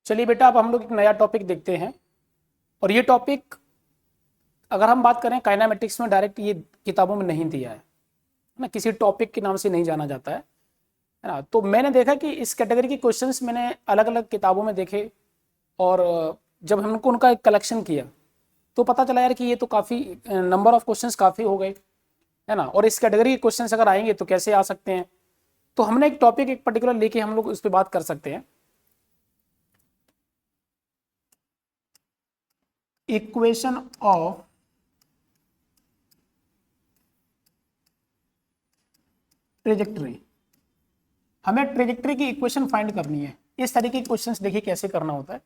चलिए बेटा, अब हम लोग एक नया टॉपिक देखते हैं। और ये टॉपिक अगर हम बात करें काइनेमेटिक्स में, डायरेक्ट ये किताबों में नहीं दिया है ना, किसी टॉपिक के नाम से नहीं जाना जाता है ना। तो मैंने देखा कि इस कैटेगरी के क्वेश्चंस मैंने अलग अलग किताबों में देखे, और जब हमको उनका एक कलेक्शन किया तो पता चला यार कि ये तो काफ़ी नंबर ऑफ क्वेश्चंस काफ़ी हो गए, है ना। और इस कैटेगरी के क्वेश्चंस अगर आएंगे तो कैसे आ सकते हैं, तो हमने एक टॉपिक एक पर्टिकुलर लेके हम लोग उस पर बात कर सकते हैं। Equation of trajectory. हमें ट्रेजेक्टरी की इक्वेशन फाइंड करनी है। इस तरीके के क्वेश्चंस देखिए कैसे करना होता है।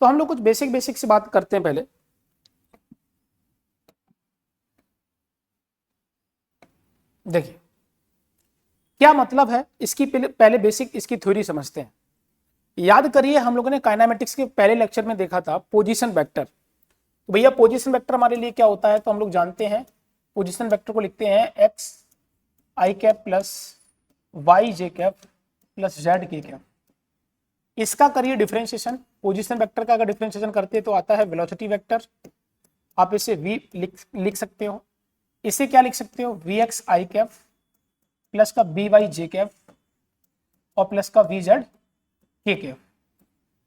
तो हम लोग कुछ बेसिक से बात करते हैं पहले। देखिए क्या मतलब है इसकी, पहले बेसिक इसकी थ्योरी समझते हैं। याद करिए, हम लोगों ने काइनेमेटिक्स के पहले लेक्चर में देखा था पोजीशन वेक्टर। तो भैया पोजीशन वेक्टर हमारे लिए क्या होता है, तो हम लोग जानते हैं पोजीशन वेक्टर को लिखते हैं x i cap plus Y j cap plus Z k cap. इसका करिए डिफरेंशिएशन। पोजीशन वेक्टर का अगर डिफरेंशिएशन करते हैं तो आता है वेलोसिटी वेक्टर। आप इसे v लिख सकते हो। इसे क्या लिख सकते हो, v x i cap plus का बी वाई जे कैप और प्लस का वी जेड के कैप।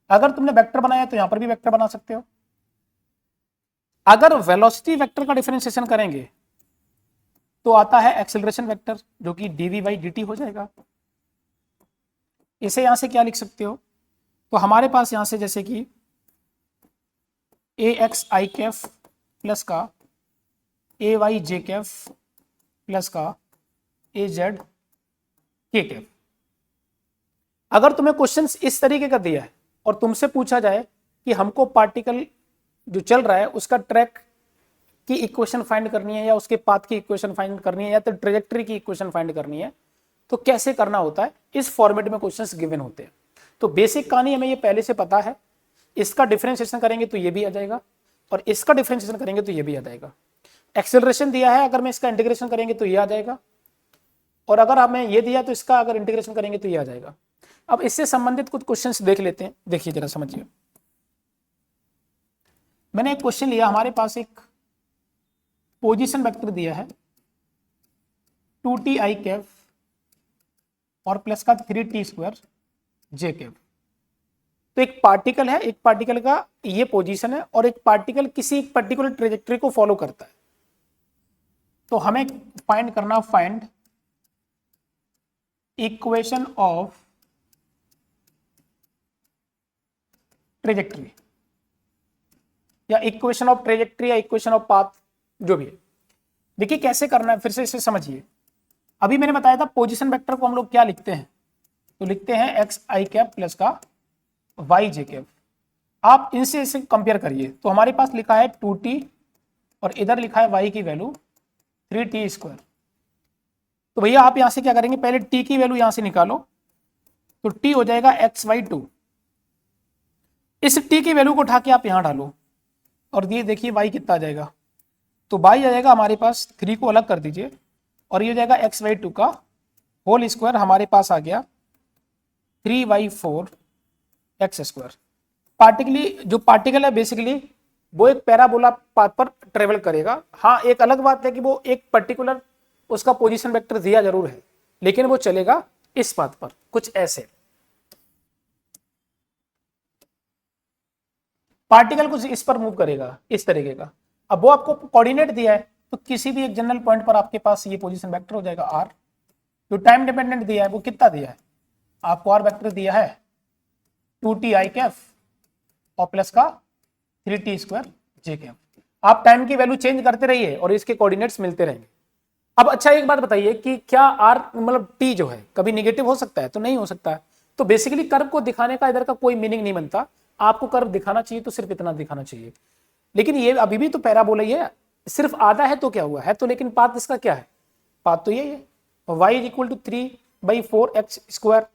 अगर तुमने वेक्टर बनाया तो यहां पर भी वेक्टर बना सकते हो। अगर वेलोसिटी वेक्टर का डिफरेंशिएशन करेंगे तो आता है एक्सेलरेशन वेक्टर, जो कि dv बाई dt हो जाएगा। इसे यहां से क्या लिख सकते हो, तो हमारे पास यहां से जैसे कि ए एक्स आई कैफ प्लस का ए वाई जे कैफ प्लस का ए जेड के कैफ। अगर तुम्हें क्वेश्चन इस तरीके का दिया है और तुमसे पूछा जाए कि हमको पार्टिकल जो चल रहा है उसका ट्रैक की इक्वेशन फाइंड करनी है, या उसके पाथ की इक्वेशन फाइंड करनी है, या तो ट्रेजेक्टरी की इक्वेशन फाइंड करनी है, तो कैसे करना होता है, इस फॉर्मेट में क्वेश्चंस गिवन होते हैं। तो बेसिक कहानी हमें ये पहले से पता है। इसका डिफरेंशिएशन करेंगे तो ये भी आ जाएगा, और इसका डिफरेंशिएशन करेंगे तो ये भी आ जाएगा। एक्सेलरेशन दिया है, अगर मैं इसका इंटीग्रेशन करेंगे तो ये आ जाएगा, और अगर हमें ये दिया तो इसका अगर इंटीग्रेशन करेंगे तो ये आ जाएगा। अब इससे संबंधित कुछ क्वेश्चंस देख लेते हैं। देखिए जरा समझिए, मैंने एक क्वेश्चन लिया। हमारे पास एक पोजीशन वेक्टर दिया है 2t आई कैफ और प्लस का 3t स्क्वायर जे कैफ। तो एक पार्टिकल है, एक पार्टिकल का ये पोजीशन है, और एक पार्टिकल किसी एक पर्टिकुलर ट्रेजेक्टरी को फॉलो करता है। तो हमें फाइंड करना, फाइंड इक्वेशन ऑफ ट्रेजेक्टरी, या इक्वेशन ऑफ ट्रेजेक्टरी, या इक्वेशन ऑफ पाथ, जो भी है। देखिए कैसे करना है, फिर से इसे समझिए। अभी मैंने बताया था पोजीशन वेक्टर को हम लोग क्या लिखते हैं, तो लिखते हैं एक्स आई कैप प्लस का वाई जे कैप। आप इनसे इसे कंपेयर करिए, तो हमारे पास लिखा है 2t और इधर लिखा है y की वैल्यू 3t स्क्वायर। तो भैया आप यहां से क्या करेंगे, पहले t की वैल्यू यहां से निकालो, तो t हो जाएगा x/2। इस t की वैल्यू को उठा के आप यहां डालो, और ये देखिए y कितना आ जाएगा, तो y आ जाएगा हमारे पास, 3 को अलग कर दीजिए, और ये हो जाएगा x/2 का होल स्क्वायर। हमारे पास आ गया 3/4 एक्स स्क्वायर। पार्टिकली जो पार्टिकल है बेसिकली वो एक पैराबोला पाथ पर ट्रेवल करेगा। हाँ, एक अलग बात है कि वो एक पर्टिकुलर उसका पोजीशन वेक्टर दिया जरूर है, लेकिन वो चलेगा इस पाथ पर, कुछ ऐसे। पार्टिकल कुछ इस पर मूव करेगा, इस तरीके का। अब वो आपको कोऑर्डिनेट दिया है, तो किसी भी एक जनरल पॉइंट पर आपके पास ये पोजीशन वेक्टर हो जाएगा r। जो टाइम डिपेंडेंट दिया है वो कितना दिया है, आपको r वेक्टर दिया है 2t आई कैफ और प्लस का 3t स्क्वायर जे कैफ। आप टाइम की वैल्यू चेंज करते रहिए और इसके कोऑर्डिनेट्स मिलते रहेंगे। अब अच्छा एक बात बताइए कि क्या r मतलब t जो है कभी निगेटिव हो सकता है, तो नहीं हो सकता है। तो बेसिकली कर्व को दिखाने का इधर का कोई मीनिंग नहीं बनता। आपको कर्व दिखाना चाहिए तो सिर्फ इतना दिखाना चाहिए, लेकिन ये अभी भी तो पैराबोला ही है, सिर्फ आधा है तो क्या हुआ है, तो लेकिन पाथ इसका क्या है, पाथ तो ये है y = 3/4 एक्स स्क्वायर।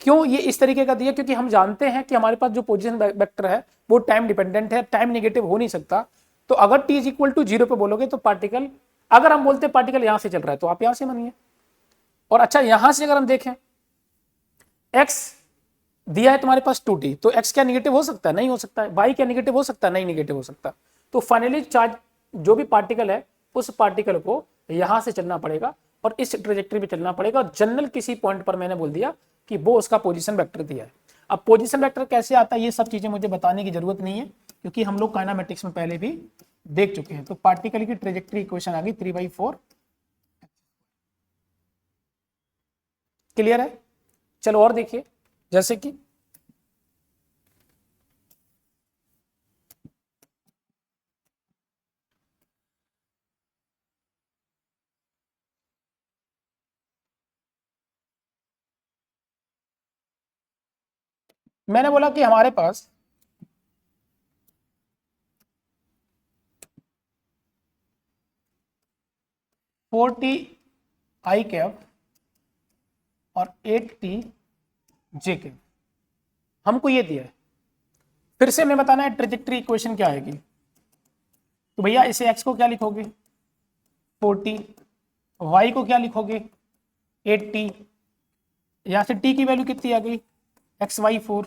क्यों ये इस तरीके का दिया, क्योंकि हम जानते हैं कि हमारे पास जो पोजीशन वेक्टर है वो टाइम डिपेंडेंट है, टाइम नेगेटिव हो नहीं सकता। तो अगर t = 0 पे बोलोगे तो पार्टिकल, अगर हम बोलते पार्टिकल यहां से चल रहा है तो आप यहां से मानिए। और अच्छा यहां से अगर हम देखें x दिया है तुम्हारे पास 2t, तो x क्या निगेटिव हो सकता है? नहीं हो सकता है। y क्या निगेटिव हो सकता है? नहीं निगेटिव हो सकता। तो फाइनली चार्ज जो भी पार्टिकल है उस पार्टिकल को यहां से चलना पड़ेगा और इस ट्रेजेक्टरी पे चलना पड़ेगा, और जनरल किसी पॉइंट पर मैंने बोल दिया कि वो उसका पोजीशन वेक्टर दिया है। अब पोजीशन वेक्टर कैसे आता है ये सब चीजें मुझे बताने की जरूरत नहीं है, क्योंकि हम लोग काइनेमेटिक्स में पहले भी देख चुके हैं। तो पार्टिकल की ट्रेजेक्टरी इक्वेशन आ गई 3/4। क्लियर है? चलो और देखिए, जैसे कि मैंने बोला कि हमारे पास फोर्टी आई कैप और 8t जे कैप हमको ये दिया है। फिर से हमें बताना है ट्रेजेक्टरी इक्वेशन क्या आएगी। तो भैया इसे x को क्या लिखोगे 40, y को क्या लिखोगे 8t, यहां से t की वैल्यू कितनी आ गई xy4,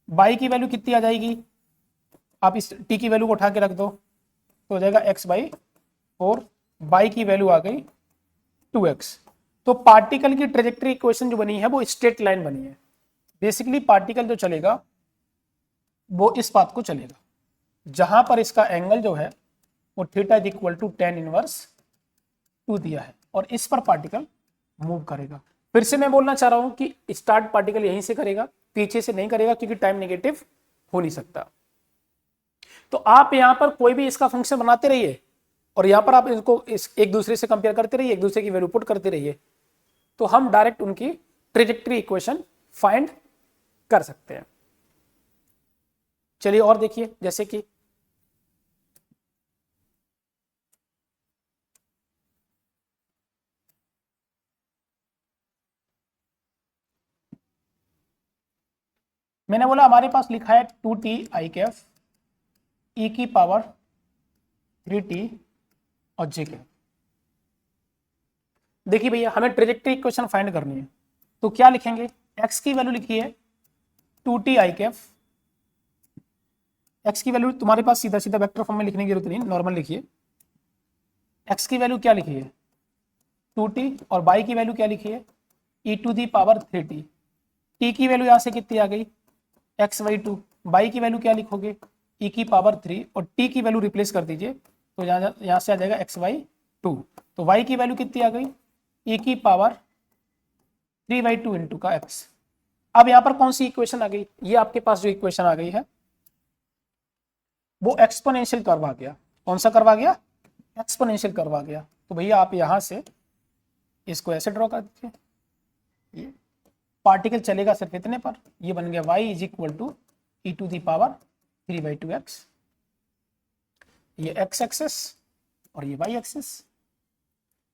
y की वैल्यू कितनी आ जाएगी, आप इस t की वैल्यू को उठा के रख दो तो हो जाएगा x/4, y की वैल्यू आ गई 2x। तो पार्टिकल की ट्रेजेक्टरी इक्वेशन जो बनी है वो स्ट्रेट लाइन बनी है। बेसिकली पार्टिकल जो चलेगा वो इस पाथ को चलेगा, जहां पर इसका एंगल जो है वो theta is equal to tan inverse 2 दिया है, और इस पर पार्टिकल मूव करेगा। फिर से मैं बोलना चाह रहा हूं कि स्टार्ट पार्टिकल यहीं से करेगा, पीछे से नहीं करेगा, क्योंकि टाइम नेगेटिव हो नहीं सकता। तो आप यहां पर कोई भी इसका फंक्शन बनाते रहिए और यहां पर आप इनको एक दूसरे से कंपेयर करते रहिए, एक दूसरे की वैल्यू पुट करते रहिए, तो हम डायरेक्ट उनकी ट्रेजेक्टरी इक्वेशन फाइंड कर सकते हैं। चलिए और देखिए, जैसे कि मैंने बोला हमारे पास लिखा है 2t आई कैफ e की पावर 3t और j कैफ। देखिए भैया हमें ट्रेजेक्टरी इक्वेशन फाइंड करनी है, तो क्या लिखेंगे, x की वैल्यू लिखी है 2t आई कैफ, x की वैल्यू तुम्हारे पास सीधा सीधा वेक्टर फॉर्म में लिखने की जरूरत नहीं, नॉर्मल लिखिए। x की वैल्यू क्या लिखी है 2t, और y की वैल्यू क्या लिखी है e to the power 3t। t की वैल्यू यहां से कितनी आ गई x/2, y की वैल्यू क्या लिखोगे e की पावर 3, और t की वैल्यू रिप्लेस कर दीजिए तो यहां से आ जाएगा x/2। तो y की वैल्यू कितनी आ गई e की पावर 3/2 इंटू का x। अब यहां पर कौन सी इक्वेशन आ गई, ये आपके पास जो इक्वेशन आ गई है वो एक्सपोनेंशियल कर्व आ गया। कौन सा कर्व आ गया, एक्सपोनेंशियल कर्व आ गया। तो भैया आप यहां से इसको ऐसे ड्रॉ कर दीजिए, ये पार्टिकल चलेगा सिर्फ इतने पर, ये बन गया y is equal to e to the power 3/2x, ये x एक्सेस और ये y एक्सेस।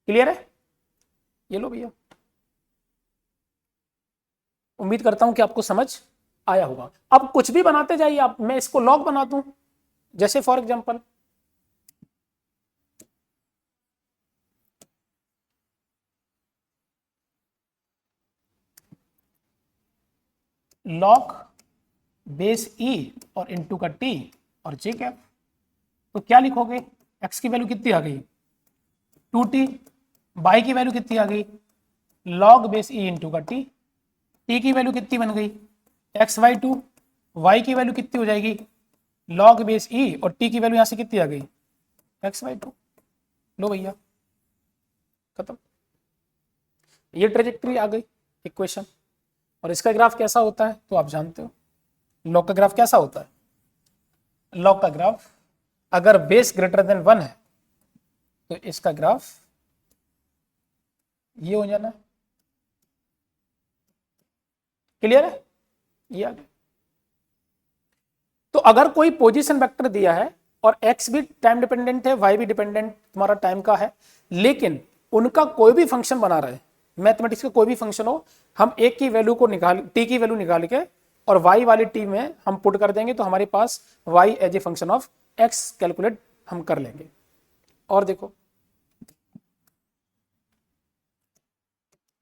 क्लियर है? ये लो भैया, उम्मीद करता हूं कि आपको समझ आया होगा। अब कुछ भी बनाते जाइए आप, मैं इसको लॉग बना दूं, जैसे for example log base e और इनटू का t और j कैप। तो क्या लिखोगे, x की वैल्यू कितनी आ गई 2t, y की वैल्यू कितनी आ गई लॉग बेस e इंटू का t की वैल्यू कितनी बन गई x/2, y की वैल्यू कितनी हो जाएगी लॉग बेस e, और t की वैल्यू यहां से कितनी आ गई x/2। लो भैया खत्म, ये ट्रेजेक्टरी आ गई इक्वेशन। और इसका ग्राफ कैसा होता है तो आप जानते हो, लॉग का ग्राफ कैसा होता है, लॉग का ग्राफ अगर बेस ग्रेटर देन 1 है तो इसका ग्राफ ये हो जाना। क्लियर है? ये आ गया। तो अगर कोई पोजीशन वेक्टर दिया है और x भी टाइम डिपेंडेंट है, y भी डिपेंडेंट तुम्हारा टाइम का है, लेकिन उनका कोई भी फंक्शन बना रहे, मैथमेटिक्स का कोई भी फंक्शन हो, हम एक की वैल्यू को निकाल t की वैल्यू निकाल के और y वाली t में हम पुट कर देंगे, तो हमारे पास y as a function of x calculate हम कर लेंगे। और देखो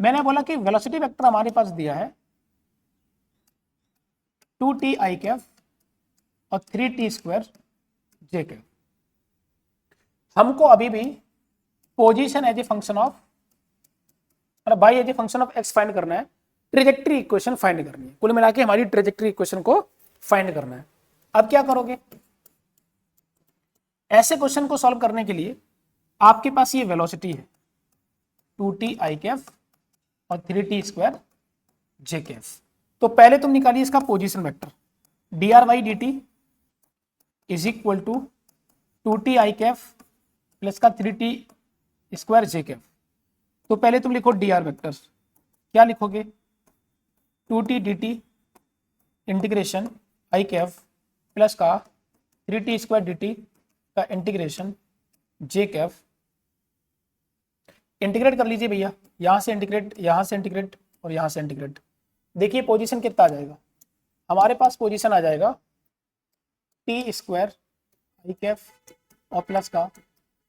मैंने बोला कि वेलोसिटी वेक्टर हमारे पास दिया है 2t आई कैफ और 3t स्क्वायर जे कैफ। हमको अभी भी position as a function of y as a function of x find करना है, ट्रेजेक्ट्री इक्वेशन फाइंड करनी है। कुल मिला के हमारी ट्रेजेक्ट्री इक्वेशन को फाइंड करना है। अब क्या करोगे, ऐसे क्वेश्चन को सॉल्व करने के लिए आपके पास ये वेलोसिटी है 2t आई कैफ और 3t स्क्वायर जे कैफ। तो पहले तुम निकालिए इसका position vector, d r by d t is equal to 2t i cap plus का 3t स्क्वायर जे कैफ। तो पहले तुम लिखो डी आर वेक्टर, क्या लिखोगे 2t डी टी इंटीग्रेशन आई कैफ प्लस का 3t स्क्वायर डी टी का इंटीग्रेशन जे कैफ। इंटीग्रेट कर लीजिए भैया, यहां से इंटीग्रेट, यहां से इंटीग्रेट और यहां से इंटीग्रेट। देखिए पोजीशन कितना आ जाएगा, हमारे पास पोजीशन आ जाएगा टी स्क्वायर आई कैफ और प्लस का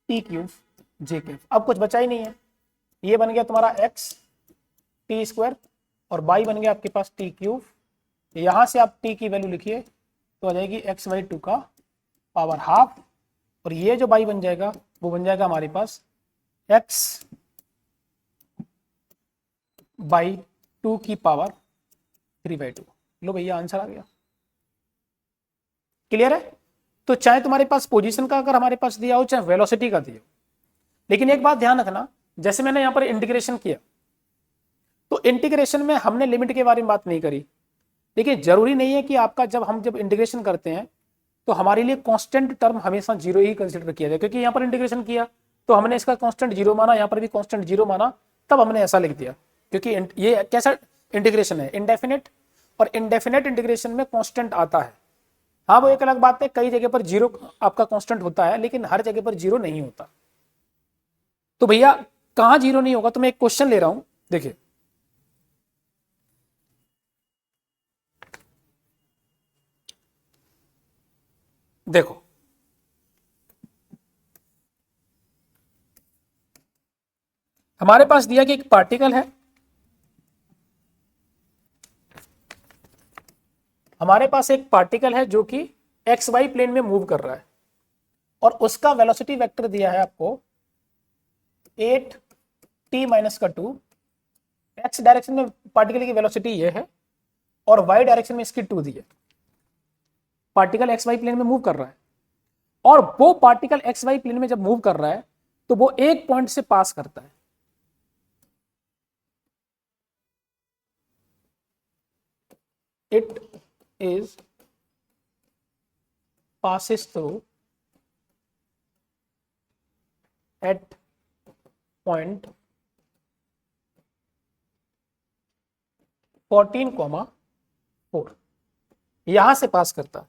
टी क्यूब जे कैफ। अब कुछ बचा ही नहीं है, ये बन गया तुम्हारा एक्स टी स्क्वायर और बाई बन गया आपके पास टी क्यूब। यहां से आप टी की वैल्यू लिखिए तो आ जाएगी एक्स बाई टू का पावर हाफ, और ये जो बाई बन जाएगा वो बन जाएगा हमारे पास एक्स बाई टू की पावर 3/2। लो भैया आंसर आ गया। क्लियर है? तो चाहे तुम्हारे पास पोजीशन का अगर हमारे पास दिया हो, चाहे वेलोसिटी का दिया हो, लेकिन एक बात ध्यान रखना, जैसे मैंने यहां पर इंटीग्रेशन किया तो इंटीग्रेशन में हमने लिमिट के बारे में बात नहीं करी। देखिए जरूरी नहीं है कि आपका जब इंटीग्रेशन करते हैं तो हमारे लिए कांस्टेंट टर्म हमेशा जीरो ही कंसीडर किया जाए, क्योंकि यहाँ पर इंटीग्रेशन किया तो हमने इसका कांस्टेंट जीरो माना, यहाँ पर भी कांस्टेंट जीरो माना, तब हमने ऐसा लिख दिया। क्योंकि ये कैसा इंटीग्रेशन है, इंडेफिनेट, और इंडेफिनेट इंटीग्रेशन में कांस्टेंट आता है। हाँ वो एक अलग बात है, कई जगह पर जीरो आपका कांस्टेंट होता है, लेकिन हर जगह पर जीरो नहीं होता। तो भैया कहां जीरो नहीं होगा, तो मैं एक क्वेश्चन ले रहा हूं, देखिए देखो हमारे पास दिया कि एक पार्टिकल है, हमारे पास एक पार्टिकल है जो कि एक्स वाई प्लेन में मूव कर रहा है, और उसका वेलोसिटी वेक्टर दिया है आपको 8t माइनस का 2। एक्स डायरेक्शन में पार्टिकल की वेलोसिटी ये है और वाई डायरेक्शन में इसकी 2 दी है। पार्टिकल एक्स वाई प्लेन में मूव कर रहा है, और वो पार्टिकल एक्स वाई प्लेन में जब मूव कर रहा है तो वो एक पॉइंट से पास करता है। It is passes through at point 14,4, यहां से पास करता है।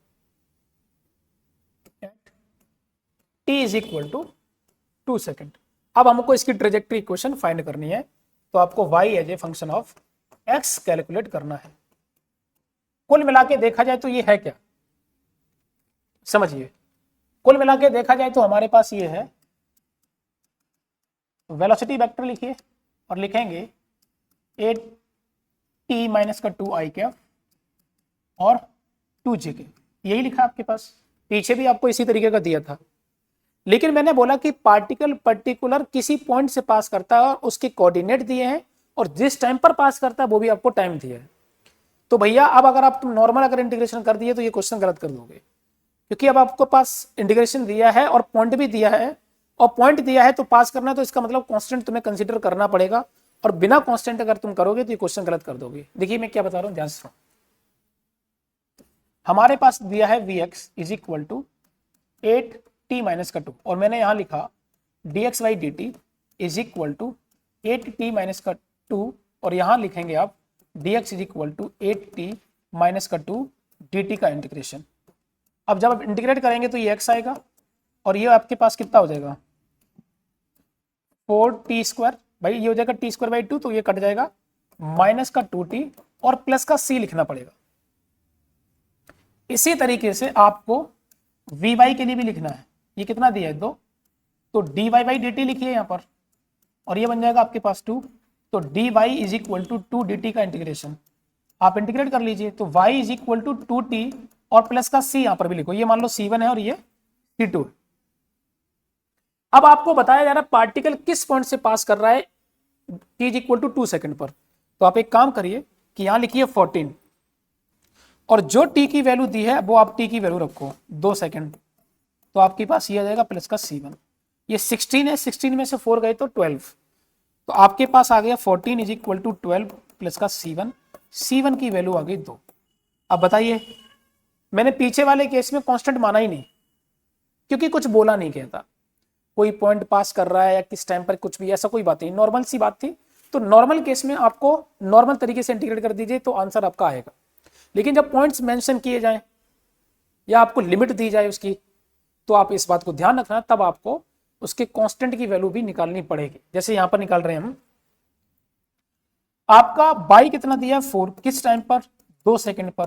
t is equal to 2 second. अब हमको इसकी ट्रेजेक्ट्री इक्वेशन फाइंड करनी है, तो आपको y as a function of x calculate करना है। कुल मिला के देखा जाए तो ये है क्या, समझिए, कुल मिला के देखा जाए तो हमारे पास ये है वेलोसिटी वेक्टर, लिखिए और लिखेंगे 8t माइनस का 2 आई कैफ और 2j के, यही लिखा आपके पास। पीछे भी आपको इसी तरीके का दिया था, लेकिन मैंने बोला कि पार्टिकल पर्टिकुलर किसी पॉइंट से पास करता है और उसके कोऑर्डिनेट दिए हैं, और जिस टाइम पर पास करता है वो भी आपको टाइम दिया है। तो भैया अब अगर आप तुम नॉर्मल अगर इंटीग्रेशन कर दिए तो ये क्वेश्चन गलत कर दोगे, क्योंकि अब आपको पास इंटीग्रेशन दिया है और पॉइंट भी दिया है, और पॉइंट दिया है तो पास करना, तो इसका मतलब कांस्टेंट तुम्हें कंसीडर करना पड़ेगा, और बिना कांस्टेंट अगर तुम करोगे तो ये क्वेश्चन गलत कर दोगे। देखिए मैं क्या बता रहा हूं, ध्यान से सुनो। हमारे पास दिया है vx is equal to 8t minus का 2, और मैंने यहां लिखा dx by D t is equal to 8t minus का 2, और यहां लिखेंगे आप dx is equal to 8t minus का 2 dt का इंटीग्रेशन। अब जब आप इंटीग्रेट करेंगे तो ये x आएगा, और ये आपके पास कितना हो जाएगा 4t स्क्वायर, भाई ये हो जाएगा t स्क्वायर बाई 2, तो ये कट जाएगा, माइनस का 2t और प्लस का c लिखना पड़ेगा। इसी तरीके से आपको vy के लिए भी लिखना है, ये कितना दिया है 2, तो dy बाई dt लिखिए यहाँ पर, और ये बन जाएगा आपके पास 2, तो dy is equal to 2 dt का इंटीग्रेशन। आप इंटीग्रेट कर लीजिए, तो y is equal to 2t और प्लस का c यहां पर भी लिखो, ये मान लो c1 है और ये c2 है। अब आपको बताया जा रहा है पार्टिकल किस पॉइंट से पास कर रहा है t is equal to 2 second पर। तो आप एक काम करिए कि यहां लिखिए 14 और जो t की वैल्यू दी है वो आप t की वैल्यू रखो 2 सेकेंड, तो आपके पास ये आ जाएगा प्लस का c1। ये 16 है, 16 में से 4 गए तो 12, तो आपके पास आ गया 14 इज इक्वल टू 12 प्लस का c1, c1 की वैल्यू आ गई 2। अब बताइए, मैंने पीछे वाले केस में कांस्टेंट माना ही नहीं क्योंकि कुछ बोला नहीं गया था, कोई पॉइंट पास कर रहा है या किस टाइम पर कुछ भी, ऐसा कोई बात नहीं, नॉर्मल सी बात थी। तो नॉर्मल केस में आपको नॉर्मल तरीके से इंटीग्रेट कर दीजिए तो आंसर आपका आएगा। लेकिन जब पॉइंट्स मेंशन किए जाएं या आपको लिमिट दी जाए उसकी, तो आप इस बात को ध्यान रखना, तब आपको उसके कांस्टेंट की वैल्यू भी निकालनी पड़ेगी। जैसे यहां पर निकाल रहे हैं हम, आपका बाई कितना दिया है 4, किस टाइम पर 2 सेकंड पर,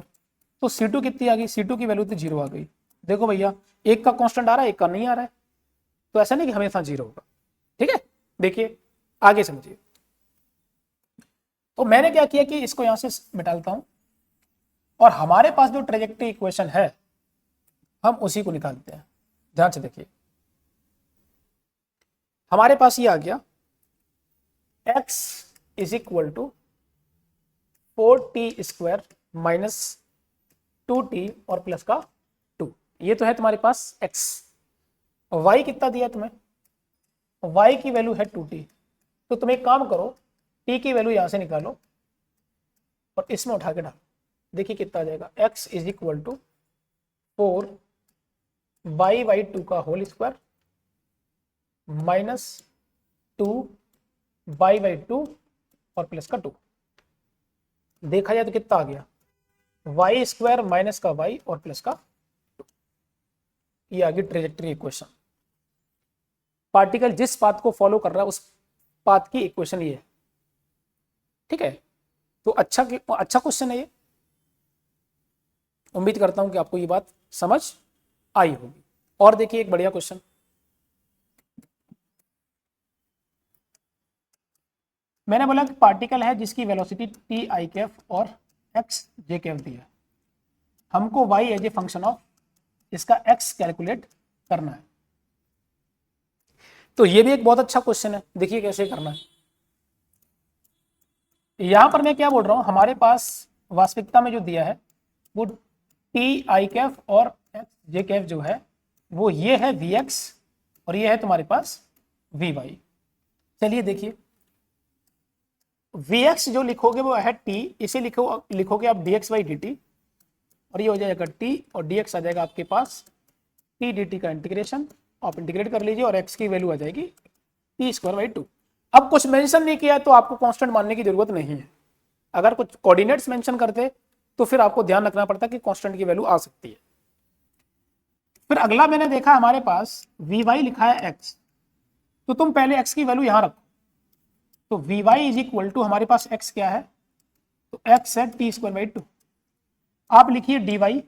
तो C2 कितनी आ गई, C2 की वैल्यू तो 0 आ गई। देखो भैया, एक का कांस्टेंट आ रहा है, एक का नहीं आ रहा है, तो ऐसा नहीं कि हमेशा 0 होगा। ठीक है, देखिए आगे समझिए। तो मैंने क्या किया कि इसको यहां से मिटालता हूं और हमारे पास जो ट्रेजेक्टरी इक्वेशन है हम उसी को निकालते हैं। ध्यान से देखिए, हमारे पास ये आ गया x is equal to 4t square minus 2t और प्लस का 2, ये तो है तुम्हारे पास x। y कितना दिया तुम्हें, y की वैल्यू है 2t, तो तुम एक काम करो, t की वैल्यू यहां से निकालो और इसमें उठा के डालो, देखिए कितना आ जाएगा, x is equal to 4 y by 2 का whole square minus 2 y by 2 और प्लस का 2। देखा जाए तो कितना आ गया, y स्क्वायर माइनस का y और प्लस का 2। ये आ गई ट्रेजेक्टरी इक्वेशन। पार्टिकल जिस पाथ को फॉलो कर रहा है उस पाथ की इक्वेशन ये है। ठीक है, तो अच्छा क्वेश्चन है ये। उम्मीद करता हूं कि आपको ये बात समझ आई होगी। और देखिए एक बढ़िया क्वेश्चन, मैंने बोला कि पार्टिकल है जिसकी वेलोसिटी टी आई कैफ और एक्स जे कैफ दिया है, हमको y as a function of इसका x कैलकुलेट करना है। तो ये भी एक बहुत अच्छा क्वेश्चन है, देखिए कैसे करना है। यहां पर मैं क्या बोल रहा हूं, हमारे पास वास्तविकता में जो दिया है वो टी आई कैफ और एक्स जे कैफ जो है वो ये है वी एक्स और ये है तुम्हारे पास वी वाई। चलिए देखिए, वी एक्स जो लिखोगे वो है टी, इसे लिखोगे आप D x by D T और ये हो जाएगा टी और डी एक्स आ जाएगा आपके पास टी डी टी का इंटीग्रेशन, आप इंटीग्रेट कर लीजिए और एक्स की वैल्यू आ जाएगी टी स्क्वायर बाई 2। अब कुछ मेंशन नहीं किया तो आपको कांस्टेंट मानने की जरूरत नहीं है। अगर कुछ कोऑर्डिनेट्स मेंशन करते तो फिर आपको ध्यान रखना पड़ता कि कांस्टेंट की वैल्यू आ सकती है। फिर अगला मैंने देखा हमारे पास वी वाई लिखा है एक्स, तो तुम पहले एक्स की वैल्यू यहां रखो, तो v y is equal to हमारे पास एक्स क्या है, तो एक्स है टी स्क्वायर बाई 2, आप लिखिए D Y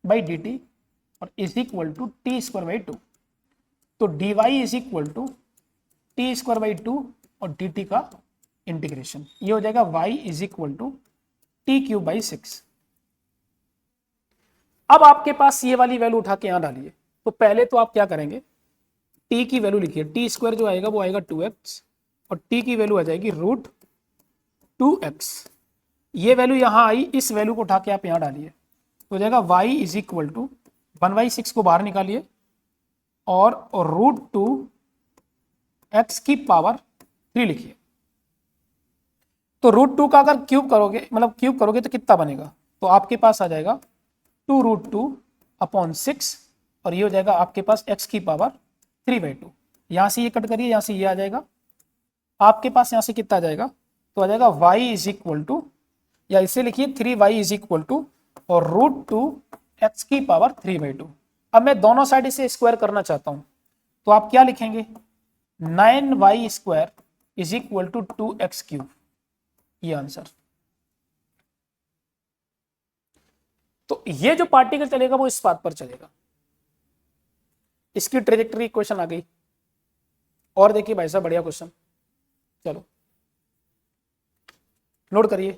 by D T और is equal to T square by 2, तो D Y is equal to T square by 2 और डी टी का इंटीग्रेशन, ये हो जाएगा y is equal to t cube by 6। अब आपके पास ये वाली वैल्यू उठा के यहां डालिए, तो पहले तो आप क्या करेंगे, t की वैल्यू लिखिए, टी स्क्वायर जो आएगा वो आएगा 2x और t की वैल्यू आ जाएगी रूट 2x। ये वैल्यू यहां आई, इस वैल्यू को उठा के आप यहां डालिए, तो हो जाएगा y इज इक्वल टू 1/6 को बाहर निकालिए और रूट 2x की पावर 3 लिखिए। तो रूट 2 का अगर क्यूब करोगे तो कितना बनेगा, तो आपके पास आ जाएगा 2 रूट 2 अपॉन 6 और ये हो जाएगा आपके पास x की पावर 3/2। यहां से ये कट करिए, यहां से ये आ जाएगा, आपके पास यहां से कितना आ जाएगा, तो आ जाएगा y इज इक्वल टू, या इसे लिखिए 3y इज इक्वल टू और रूट 2x की पावर 3/2। अब मैं दोनों साइड इसे स्क्वायर करना चाहता हूं, तो आप क्या लिखेंगे, 9y square is equal to 2x cube, ये आंसर। तो ये जो पार्टिकल चलेगा वो इस पाथ पर चलेगा, इसकी ट्रेजेक्टरी इक्वेशन आ गई। और देखिए भाई साहब बढ़िया क्वेश्चन, चलो नोट करिए,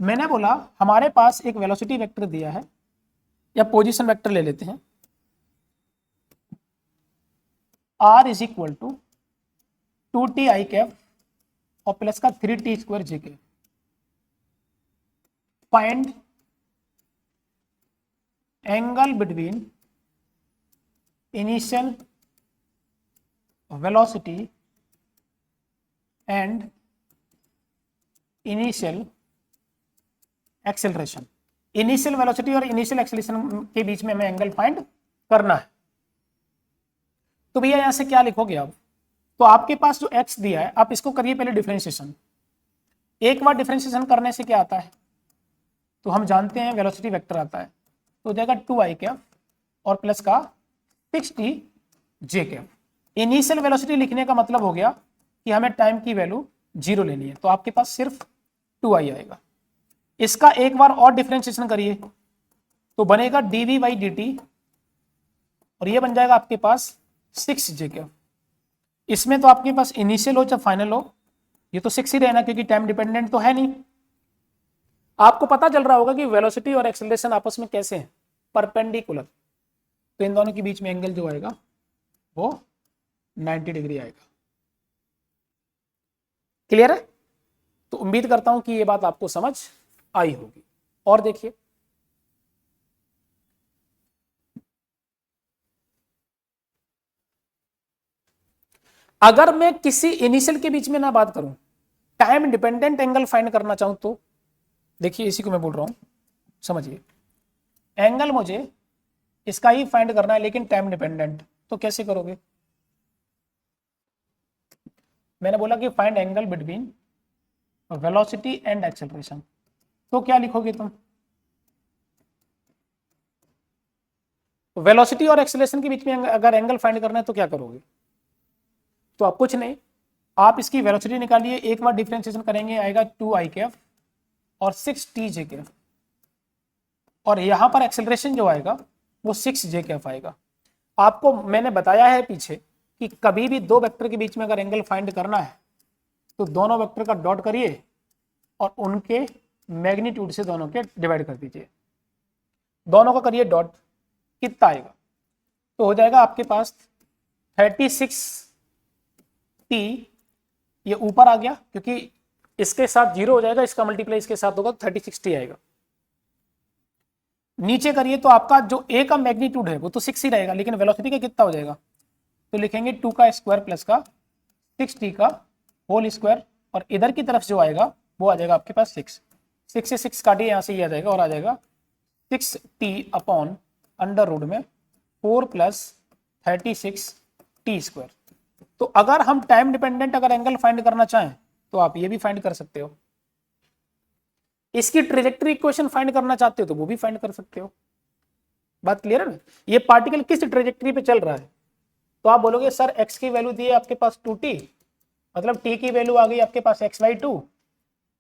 मैंने बोला हमारे पास एक वेलोसिटी वेक्टर दिया है, या पोजीशन वेक्टर ले लेते हैं, r is equal to 2t i cap और प्लस का 3t square j cap. Find angle between initial velocity and initial acceleration. Initial velocity और इनिशियल एक्सेलरेशन के बीच में हमें एंगल फाइंड करना है। तो भैया यहां से क्या लिखोगे आप? तो आपके पास जो x दिया है, आप इसको करिए पहले डिफरेंशिएशन। एक बार डिफरेंशिएशन करने से क्या आता है? तो हम जानते हैं वेलोसिटी वेक्टर आता है, तो हो जाएगा 2i कैप और प्लस का 6t जे कैप। इनिशियल वेलोसिटी लिखने का मतलब हो गया कि हमें टाइम की वैल्यू 0 लेनी है, तो आपके पास सिर्फ 2i आएगा। इसका एक बार और डिफरेंशिएशन करिए तो बनेगा dv बाई dt, और ये बन जाएगा आपके पास 6 जे कैप। इसमें तो आपके पास इनिशियल हो चाहे फाइनल हो, ये तो 6 ही रहना, क्योंकि टाइम डिपेंडेंट तो है नहीं। आपको पता चल रहा होगा कि वेलोसिटी और एक्सेलरेशन आपस में कैसे हैं, परपेंडिकुलर। तो इन दोनों के बीच में एंगल जो आएगा वो 90 डिग्री आएगा। क्लियर है? तो उम्मीद करता हूं कि ये बात आपको समझ आई होगी। और देखिए, अगर मैं किसी इनिशियल के बीच में ना बात करूं, टाइम डिपेंडेंट एंगल फाइंड करना चाहूं, तो देखिए इसी को मैं बोल रहा हूं, समझिए। एंगल मुझे इसका ही फाइंड करना है, लेकिन टाइम डिपेंडेंट, तो कैसे करोगे? मैंने बोला कि find angle between velocity and acceleration, तो क्या लिखोगे तुम? वेलोसिटी और एक्सेलरेशन के बीच में अगर एंगल फाइंड करना है तो क्या करोगे? तो आप कुछ नहीं, आप इसकी वेलोसिटी निकालिए, एक बार डिफरेंशिएशन करेंगे आएगा 2i कैफ और 6t जे कैफ, और यहां पर एक्सेलरेशन जो आएगा वो 6 जे कैफ आएगा। आपको मैंने बताया है पीछे कि कभी भी दो वेक्टर के बीच में अगर एंगल फाइंड करना है तो दोनों वेक्टर का डॉट करिए और उनके मैग्नीट्यूड से दोनों के डिवाइड कर दीजिए। दोनों का करिए डॉट, कितना आएगा? तो हो जाएगा आपके पास 36t, ये ऊपर आ गया क्योंकि इसके साथ 0 हो जाएगा, इसका मल्टीप्लाई इसके साथ होगा, 36t आएगा। नीचे करिए तो आपका जो a का मैग्नीट्यूड है वो तो 6 ही रहेगा, लेकिन वेलोसिटी का कितना हो जाएगा? तो लिखेंगे 2 का स्क्वायर प्लस का 6t का होल स्क्वायर, और इधर की तरफ जो आएगा वो आ जाएगा आपके पास 6 से 6 काटिए, यहाँ से ये आ जाएगा और आ जाएगा 6t अपॉन अंडर रूट में 4 प्लस 36t स्क्वायर। तो अगर हम टाइम डिपेंडेंट अगर एंगल फाइंड करना चाहें तो आप ये भी फाइंड कर सकते हो। इसकी ट्रेजेक्टरी इक्वेशन फाइंड करना चाहते हो तो वो भी फाइंड कर सकते हो। बात क्लियर है ना? ये पार्टिकल किस ट्रेजेक्टरी पे चल रहा है, तो आप बोलोगे सर x की वैल्यू दी है आपके पास 2t, मतलब t की वैल्यू आ गई आपके पास x/2,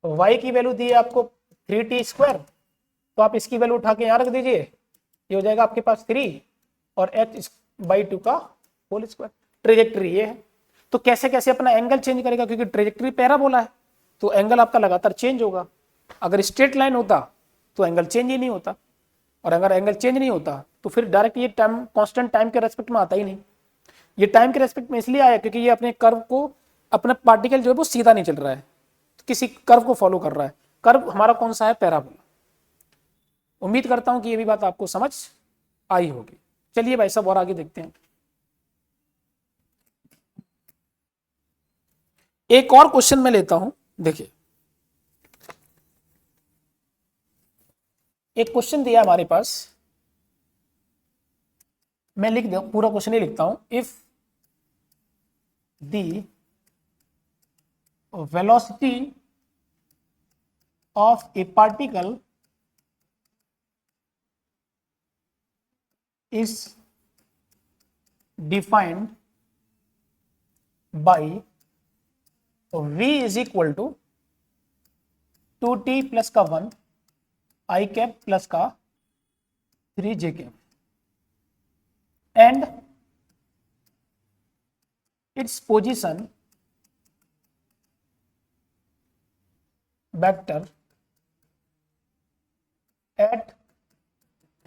y की वैल्यू दी है आपको 3t स्क्वायर, तो आप इसकी वैल्यू उठा के यहाँ रख दीजिए, ये हो जाएगा आपके पास 3 और h/2 का होल स्क्वायर। ट्रेजेक्टरी ये है। तो कैसे कैसे अपना एंगल चेंज करेगा, क्योंकि ट्रेजेक्टरी पैराबोला है तो एंगल आपका लगातार चेंज होगा। अगर स्ट्रेट लाइन होता तो एंगल चेंज ही नहीं होता, और अगर एंगल चेंज नहीं होता तो फिर डायरेक्ट ये टाइम कांस्टेंट टाइम के रेस्पेक्ट में आता ही नहीं। ये टाइम के रेस्पेक्ट में इसलिए आया क्योंकि ये अपने कर्व को, अपना पार्टिकल जो है वो सीधा नहीं चल रहा है, तो किसी कर्व को फॉलो कर रहा है। कर्व हमारा कौन सा है? पैराबोला। उम्मीद करता हूं कि ये भी बात आपको समझ आई होगी। चलिए भाई साहब और आगे देखते हैं। एक और क्वेश्चन मैं लेता हूं, देखिए एक क्वेश्चन दिया हमारे पास, मैं लिख दू, पूरा क्वेश्चन ही लिखता हूं। If the velocity of a particle is defined by v is equal to 2t plus का 1 i cap plus का 3j cap and its position vector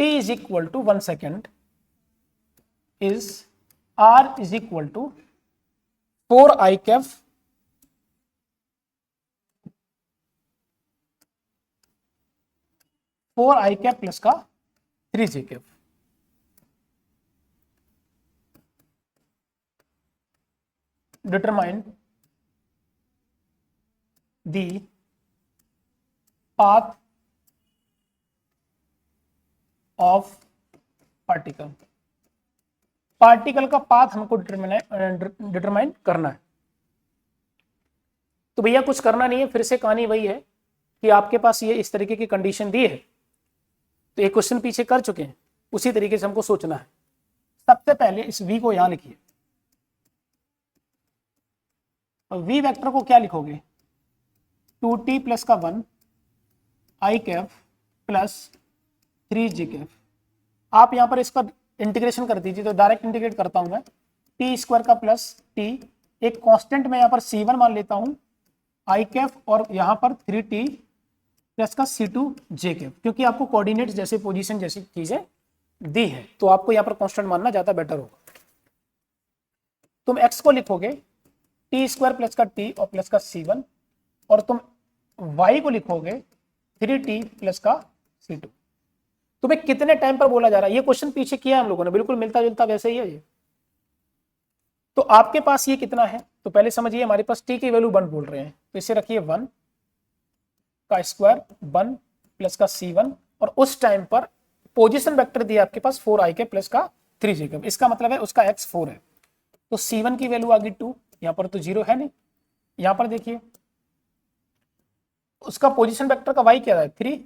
t is equal to 1 second is r is equal to 4 i cap plus का 3 j cap. Determine the path of particle. Particle का पाथ हमको determine करना है। तो भैया कुछ करना नहीं है, फिर से कहानी वही है कि आपके पास ये इस तरीके की कंडीशन दी है, तो एक क्वेश्चन पीछे कर चुके हैं, उसी तरीके से हमको सोचना है। सबसे पहले इस v को यहां लिखिए, और v वेक्टर को क्या लिखोगे, 2t प्लस का 1 i cap plus 3 j Kaif. आप यहां पर इसका इंटीग्रेशन कर दीजिए, तो डायरेक्ट इंटीग्रेट करता हूं मैं, टी स्क्वायर का प्लस टी, एक कांस्टेंट में यहां पर c1 मान लेता हूं i कैफ, और यहां पर 3t प्लस का c2 j कैफ, क्योंकि आपको कोऑर्डिनेट्स जैसे पोजीशन जैसी चीजें दी है, तो आपको यहां पर कांस्टेंट मानना ज्यादा बेटर होगा। तुम x को लिखोगे टी स्क्वायर प्लस का t और प्लस का c1, और तुम y को लिखोगे 3t प्लस का c2। तुम्हें कितने टाइम पर बोला जा रहा है, ये क्वेश्चन पीछे किया है हम लोगों ने, बिल्कुल मिलता जुलता वैसे ही है ये। तो आपके पास ये कितना है, तो पहले समझिए हमारे पास t की वैल्यू 1 बोल रहे हैं, तो इसे रखिए 1 का स्क्वायर 1 प्लस का c1, और उस टाइम पर पोजीशन वेक्टर दिया आपके पास 4i के प्लस का 3 j के, इसका मतलब है उसका x 4 है, तो c1 की वैल्यू आ गई 2, यहाँ पर तो 0 है नहीं। यहाँ पर देखिए उसका पोजीशन वेक्टर का y क्या है 3,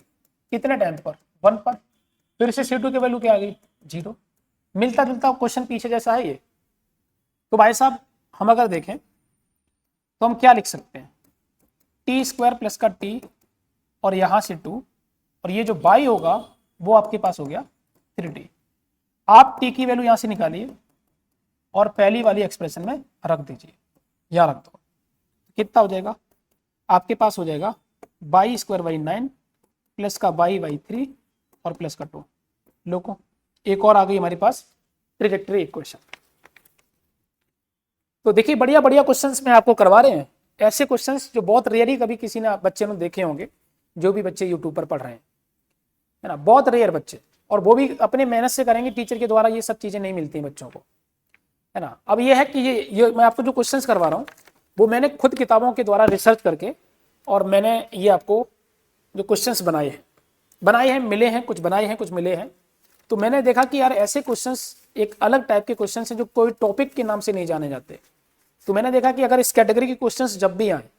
कितने टाइम पर 1 पर, फिर से c2 की वैल्यू क्या आ गई 0। मिलता जुलता क्वेश्चन पीछे जैसा है ये। तो भाई साहब हम अगर देखें तो हम क्या लिख सकते हैं, टी स्क्वायर प्लस का टी और यहां से 2, और ये जो y होगा वो आपके पास हो गया 3t। आप t की वैल्यू यहां से निकालिए और पहली वाली एक्सप्रेशन में रख दीजिए, यहां रख दो, कितना हो जाएगा आपके पास हो जाएगा y स्क्वायर बाई 9 प्लस का y बाई 3 और प्लस का 2। लोगों एक और आ गई हमारे पास ट्रेजेक्टरी इक्वेशन। तो देखिए बढ़िया बढ़िया क्वेश्चंस में आपको करवा रहे हैं, ऐसे क्वेश्चंस जो बहुत रेयरली कभी किसी ने बच्चे ने देखे होंगे, जो भी बच्चे यूट्यूब पर पढ़ रहे हैं, है ना, बहुत रेयर बच्चे, और वो भी अपने मेहनत से करेंगे, टीचर के द्वारा ये सब चीजें नहीं मिलती बच्चों को, है ना। अब ये है कि ये मैं आपको जो क्वेश्चंस करवा रहा हूँ वो मैंने खुद किताबों के द्वारा रिसर्च करके, और मैंने ये आपको जो क्वेश्चंस बनाए हैं, मिले हैं, कुछ बनाए हैं, कुछ मिले हैं। तो मैंने देखा कि यार ऐसे क्वेश्चंस एक अलग टाइप के क्वेश्चंस हैं जो कोई टॉपिक के नाम से नहीं जाने जाते। तो मैंने देखा कि अगर इस कैटेगरी के क्वेश्चंस जब भी आए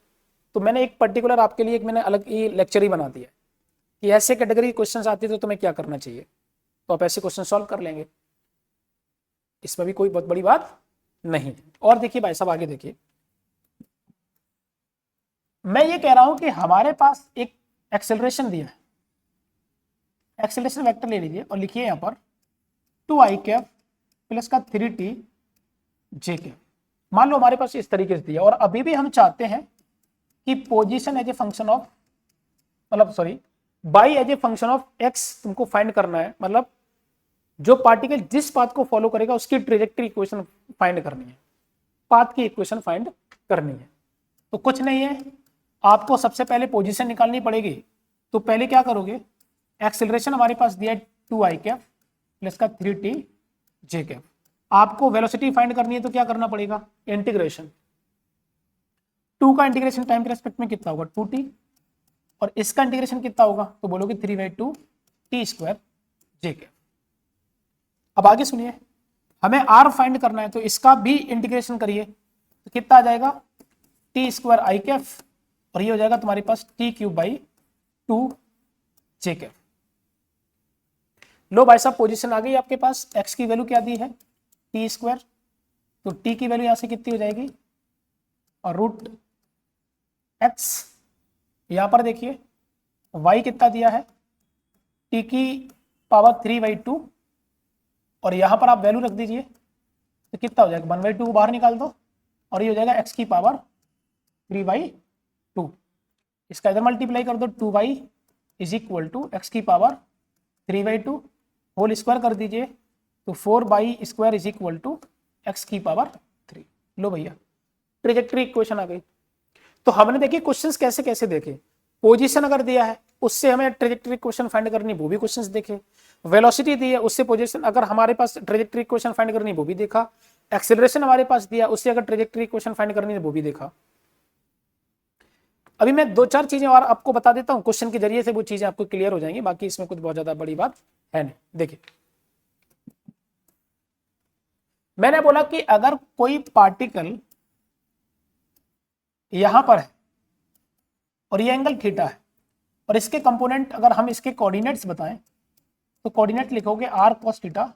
तो मैंने एक पर्टिकुलर आपके लिए एक मैंने अलग ही लेक्चर ही बना दिया कि ऐसे कैटेगरी के क्वेश्चंस आते तो तुम्हें क्या करना चाहिए, तो आप ऐसे क्वेश्चन सॉल्व कर लेंगे, इसमें भी कोई बहुत बड़ी बात नहीं है। और देखिए भाई साहब आगे देखिए, मैं ये कह रहा हूं कि हमारे पास एक एक्सेलरेशन दिया है, एक्सेलरेशन वेक्टर ले लीजिए और लिखिए यहां पर 2i कैप प्लस का 3t j कैप। मान लो हमारे पास इस तरीके से दिया, और अभी भी हम चाहते हैं कि position as a function of, मतलब sorry by as a function of x तुमको फाइंड करना है, मतलब जो पार्टिकल जिस पाथ को फॉलो करेगा उसकी ट्रेजेक्टरी इक्वेशन फाइंड करनी है, पाथ की इक्वेशन फाइंड करनी है। तो कुछ नहीं है, आपको सबसे पहले पोजीशन निकालनी पड़ेगी। तो पहले क्या करोगे, एक्सेलरेशन हमारे पास दिया है 2i कैप प्लस का 3t j कैप, आपको वेलोसिटी फाइंड करनी है, तो क्या करना पड़ेगा, इंटीग्रेशन 2 का इंटीग्रेशन टाइम के रेस्पेक्ट में कितना होगा 2t, और इसका इंटीग्रेशन कितना होगा, तो बोलोगे 3/2 t स्क्वायर j कैप। अब आगे सुनिए, हमें r फाइंड करना है, तो इसका भी इंटीग्रेशन करिए, तो कितना आ जाएगा t स्क्वायर i कैप, और ये हो जाएगा तुम्हारे पास t cube by 2 j cap. लो भाई साहब पोजीशन आ गई आपके पास, x की वैल्यू क्या दी है t स्क्वायर, तो t की वैल्यू यहां से कितनी हो जाएगी, और रूट x, यहां पर देखिए y कितना दिया है t की पावर 3/2, और यहां पर आप वैल्यू रख दीजिए, तो कितना हो जाएगा 1/2 बाहर निकाल दो, और ये हो जाएगा x की पावर 3/2, इसका इधर मल्टीप्लाई कर दो, 2y is equal to x की पावर 3/2 होल स्क्वायर कर दीजिए तो 4/² इज इक्वल टू x⁻3। लो भैया ट्रेजेक्ट्री इक्वेशन आ गई। तो हमने देखिए क्वेश्चंस कैसे कैसे देखे, पोजीशन अगर दिया है उससे हमें ट्रेजेक्ट्री इक्वेशन फाइंड करनी, वो भी क्वेश्चंस देखे। वेलोसिटी दी है उससे पोजीशन अगर हमारे पास ट्रेजेक्ट्री इक्वेशन फाइंड करनी, वो भी देखा। एक्सेलरेशन हमारे पास दिया उससे अगर ट्रेजेक्ट्री इक्वेशन फाइंड करनी है, वो भी देखा। अभी मैं 2-4 चीजें और आपको बता देता हूं, क्वेश्चन के जरिए से वो चीजें आपको क्लियर हो जाएंगी, बाकी इसमें कुछ बहुत ज्यादा बड़ी बात है नहीं। देखिए मैंने बोला कि अगर कोई पार्टिकल यहां पर है और ये एंगल थीटा है और इसके कंपोनेंट अगर हम इसके कोऑर्डिनेट्स बताएं तो कोऑर्डिनेट लिखोगे r cos थीटा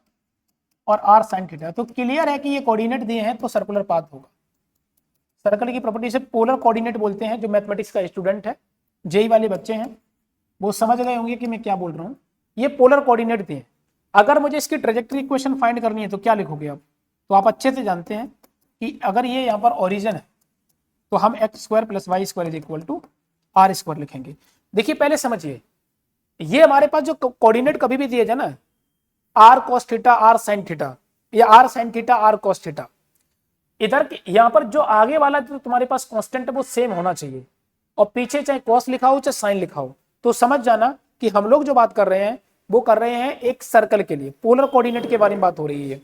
और r sin थीटा। तो क्लियर है कि ये कोऑर्डिनेट दिए हैं तो सर्कुलर पाथ होगा। सर्कल की प्रॉपर्टी से पोलर कोऑर्डिनेट बोलते हैं। जो मैथमेटिक्स का स्टूडेंट है, जेई वाले बच्चे हैं, वो समझ गए होंगे कि मैं क्या बोल रहा हूं। ये पोलर कोऑर्डिनेट दिए। अगर मुझे इसकी ट्रेजेक्ट्री इक्वेशन फाइंड करनी है तो क्या लिखोगे आप? तो आप अच्छे से जानते हैं कि अगर ये यहाँ पर ओरिजिन है तो हम x² + y² is equal to r² लिखेंगे। देखिए पहले समझिए, ये हमारे पास जो कोऑर्डिनेट कभी भी दिए जाए ना, r cos theta r sin theta या r sin theta r cos theta, इधर यहाँ पर जो आगे वाला जो तुम्हारे पास कांस्टेंट है वो सेम होना चाहिए और पीछे चाहे cos लिखा हो चाहे sin लिखा हो। तो समझ जाना कि हम लोग जो बात कर रहे हैं वो कर रहे हैं एक सर्कल के लिए, पोलर कोऑर्डिनेट के बारे में बात हो रही है।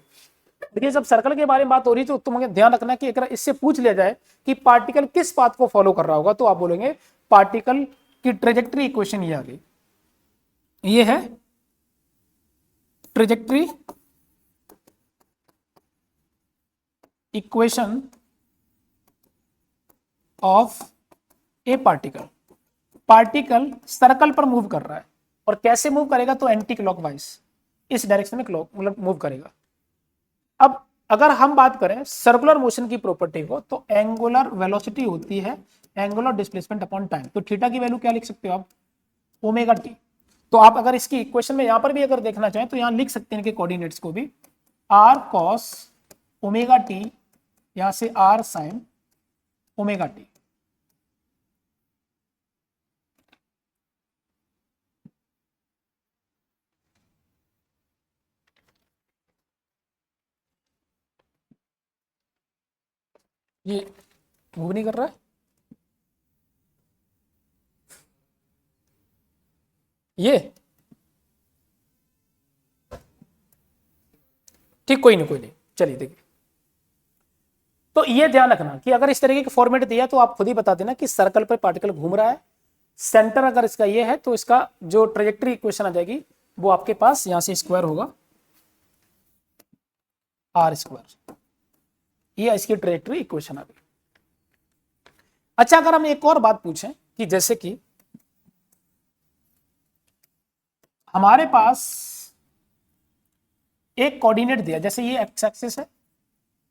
देखिए जब सर्कल के बारे में बात हो रही है तो तुम्हें ध्यान रखना कि अगर इससे पूछ लिया जाए कि पार्टिकल किस पाथ को फॉलो कर रहा होगा तो आप बोलेंगे पार्टिकल की ट्रेजेक्ट्री इक्वेशन ये आ गई। ये है trajectory equation of a particle. Particle circle पर मूव कर रहा है और कैसे मूव करेगा? तो एंटी क्लॉकवाइज, इस डायरेक्शन में मतलब मूव करेगा। अब अगर हम बात करें सर्कुलर मोशन की प्रॉपर्टी को तो एंगुलर वेलोसिटी होती है एंगुलर डिस्प्लेसमेंट अपॉन टाइम। तो थीटा की वैल्यू क्या लिख सकते हो आप? Omega T. तो आप अगर इसकी इक्वेशन में यहां पर भी अगर देखना चाहें तो यहां लिख सकते हैं कि कोऑर्डिनेट्स को भी r cos ओमेगा टी, यहां से r sin ओमेगा टी। ये मूव नहीं कर रहा है, ये ठीक, कोई नहीं चलिए देखिए। तो ये ध्यान रखना कि अगर इस तरीके का फॉर्मेट दिया तो आप खुद ही बता देना कि सर्कल पर पार्टिकल घूम रहा है, सेंटर अगर इसका ये है तो इसका जो ट्रेजेक्ट्री इक्वेशन आ जाएगी वो आपके पास यहां से स्क्वायर होगा r²। ये इसकी ट्रेजेक्ट्री इक्वेशन आ गई। अच्छा अगर हम एक और बात पूछें कि जैसे कि हमारे पास एक कोऑर्डिनेट दिया, जैसे ये एक्स एक्सिस है,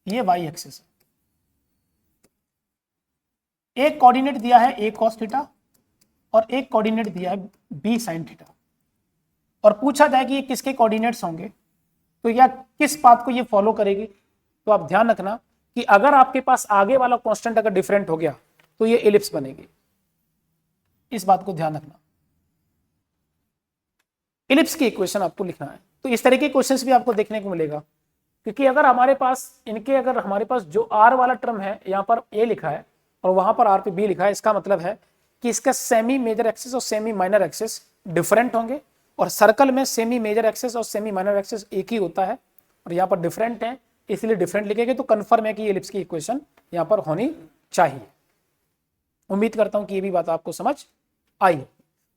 ये वाई एक्सिस है, एक कोऑर्डिनेट दिया है a cos थीटा और एक कोऑर्डिनेट दिया है b sin थीटा, और पूछा जाए कि ये किसके कोऑर्डिनेट्स होंगे तो या किस पाथ को ये फॉलो करेगी। तो आप ध्यान रखना कि अगर आपके पास आगे वाला कांस्टेंट अगर डिफरेंट हो गया तो ये एलिप्स बनेगी। इस बात को ध्यान रखना, एलिप्स की इक्वेशन आपको लिखना है। तो इस तरह के क्वेश्चंस भी आपको देखने को मिलेगा, क्योंकि अगर हमारे पास इनके अगर हमारे पास जो r वाला टर्म है यहाँ पर a लिखा है और वहां पर r पे b लिखा है, इसका मतलब है कि इसका सेमी मेजर एक्सिस और सेमी माइनर एक्सिस डिफरेंट होंगे, और सर्कल में सेमी मेजर एक्सिस और सेमी माइनर एक्सिस एक ही होता है और यहाँ पर डिफरेंट है, इसलिए डिफरेंट लिखेंगे। तो कन्फर्म है कि एलिप्स की इक्वेशन यहाँ पर होनी चाहिए। उम्मीद करता हूं कि ये भी बात आपको समझ आई।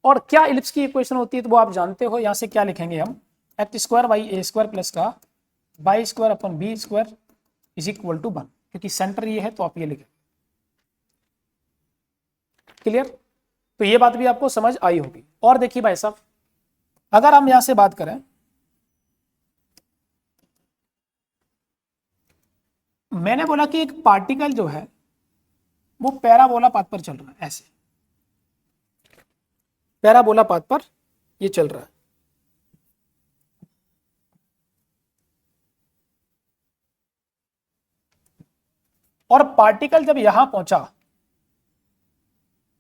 और क्या एलिप्स की इक्वेशन होती है तो वो आप जानते हो। यहां से क्या लिखेंगे हम? x² y a² प्लस का y² upon b² is equal to 1, क्योंकि सेंटर ये है तो आप ये लिखें। क्लियर? तो ये बात भी आपको समझ आई होगी। और देखिए भाई साहब, अगर हम यहां से बात करें, मैंने बोला कि एक पार्टिकल जो है वो पैराबोला पाथ पर चल रहा है, ऐसे पैराबोला पाथ पर ये चल रहा है। और पार्टिकल जब यहां पहुंचा,